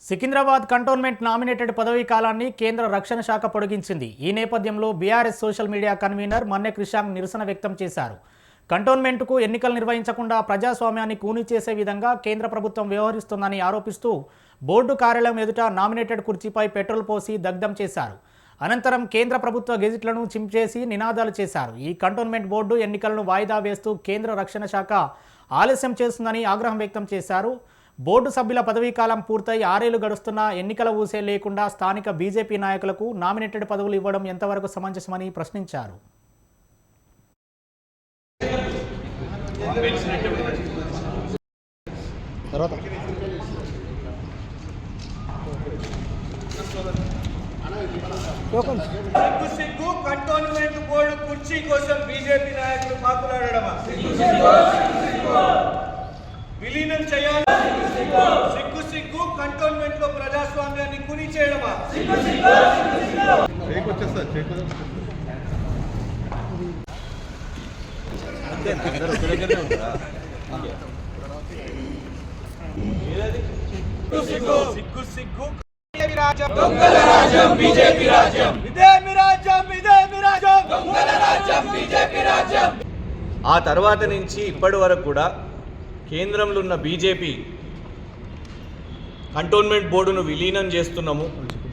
Secunderabad cantonment nominated పదవీ కాలాన్ని కేంద్ర రక్షణ శాఖ పొడిగించింది. ఈ నేపథ్యంలో BRS social media convener Manne Krishank నిరసన వ్యక్తం చేశారు. కంటోన్మెంట్కు ఎన్నికలు నిర్వహించకుండా ప్రజాస్వామ్యాన్ని కూని చేసే విధంగా కేంద్ర ప్రభుత్వం వ్యవహరిస్తోందని ఆరోపిస్తూ బోర్డు కార్యాలయం ఎదుట నామినేటెడ్ కుర్చీపై పెట్రోల్ పోసి దగ్ధం చేశారు. అనంతరం కేంద్ర ప్రభుత్వ గెజిట్లను చించేసి నినాదాలు చేశారు. ఈ కంటోన్మెంట్ బోర్డు ఎన్నికలను వాయిదా వేస్తూ కేంద్ర రక్షణ శాఖ ఆలస్యం చేస్తుందని ఆగ్రహం వ్యక్తం చేశారు. బోర్డు సభ్యుల పదవీకాలం పూర్తయి 6 ఏళ్లు గడుస్తున్నా ఎన్నికల ఊసే లేకుండా స్థానిక బీజేపీ నాయకులకు నామినేటెడ్ పదవులు ఇవ్వడం ఎంతవరకు సమంజసమని ప్రశ్నించారు. సిగ్గు కంటోన్మెంట్ బోర్డు కుర్చీ కోసం బీజేపీ నాయకులు పాకులాడడమా? విలీనం చేయాలి. సిగ్గు సిగ్గు కంటోన్మెంట్ లో ప్రజాస్వామ్యాన్ని కుని చేయడమా? సిగ్గు సిగ్గు బీజేపీ రాజ్యం, ఇదే మీ రాజ్యం, ఇదే మీ రాజ్యం, దొంగల రాజ్యం, బీజేపీ రాజ్యం. ఆ తర్వాత నుంచి ఇప్పటి వరకు కూడా కేంద్రంలో ఉన్న బీజేపీ కంటోన్మెంట్ బోర్డును విలీనం చేస్తున్నాము.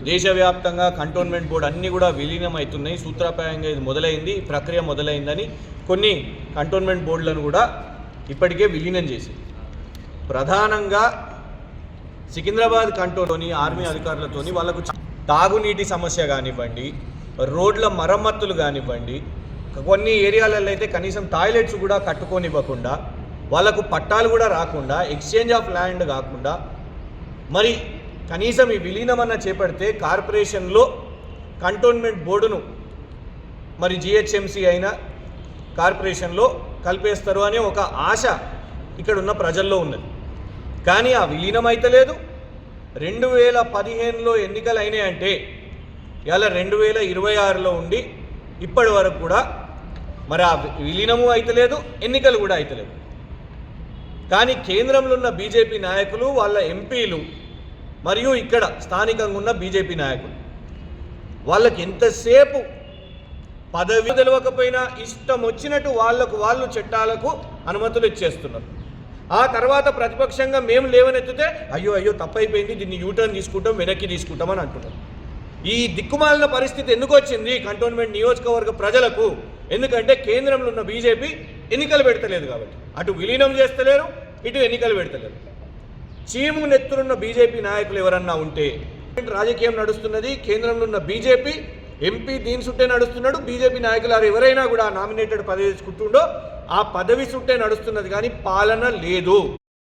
దేశవ్యాప్తంగా కంటోన్మెంట్ బోర్డు అన్నీ కూడా విలీనం అవుతున్నాయి. సూత్రప్రాయంగా ఇది మొదలైంది, ఈ ప్రక్రియ మొదలైందని కొన్ని కంటోన్మెంట్ బోర్డులను కూడా ఇప్పటికే విలీనం చేసింది. ప్రధానంగా సికింద్రాబాద్ కంటోన్లోని ఆర్మీ అధికారులతోని వాళ్ళకు తాగునీటి సమస్య కానివ్వండి, రోడ్ల మరమ్మతులు కానివ్వండి, కొన్ని ఏరియాలలో అయితే కనీసం టాయిలెట్స్ కూడా కట్టుకోనివ్వకుండా, వాళ్ళకు పట్టాలు కూడా రాకుండా, ఎక్స్చేంజ్ ఆఫ్ ల్యాండ్ కాకుండా, మరి కనీసం ఈ విలీనమన్న చేపడితే కార్పొరేషన్లో కంటోన్మెంట్ బోర్డును మరి జిహెచ్ఎంసీ అయినా కార్పొరేషన్లో కలిపేస్తారు అనే ఒక ఆశ ఇక్కడ ఉన్న ప్రజల్లో ఉన్నది. కానీ ఆ విలీనం అయితే లేదు. 2015లో ఎన్నికలు అయినాయంటే ఇలా 2026లో ఉండి ఇప్పటి వరకు కూడా మరి ఆ విలీనము అయితే లేదు, ఎన్నికలు కూడా అయితే లేవు. కానీ కేంద్రంలో ఉన్న బీజేపీ నాయకులు, వాళ్ళ ఎంపీలు మరియు ఇక్కడ స్థానికంగా ఉన్న బీజేపీ నాయకులు వాళ్ళకి ఎంతసేపు పదవి తెలియకపోయినా ఇష్టం వచ్చినట్టు వాళ్ళు చట్టాలకు అనుమతులు ఇచ్చేస్తున్నారు. ఆ తర్వాత ప్రతిపక్షంగా మేము లేవనెత్తితే అయ్యో తప్పైపోయింది, దీన్ని యూటర్న్ తీసుకుంటాం, వెనక్కి తీసుకుంటామని అంటున్నారు. ఈ దిక్కుమాలిన పరిస్థితి ఎందుకు వచ్చింది కంటోన్మెంట్ నియోజకవర్గ ప్రజలకు? ఎందుకంటే కేంద్రంలో ఉన్న బీజేపీ ఎన్నికలు పెడతలేదు కాబట్టి. అటు విలీనం చేస్తలేరు, ఇటు ఎన్నికలు పెడతలేరు. చీము నెత్తురున్న బీజేపీ నాయకులు ఎవరన్నా ఉంటే రాజకీయం నడుస్తున్నది. కేంద్రంలో ఉన్న బీజేపీ ఎంపీ దీని చుట్టే నడుస్తున్నాడు. బీజేపీ నాయకులు ఎవరైనా కూడా నామినేటెడ్ పదవి తీసుకుంటుండో ఆ పదవి చుట్టే నడుస్తున్నది, కానీ పాలన లేదు.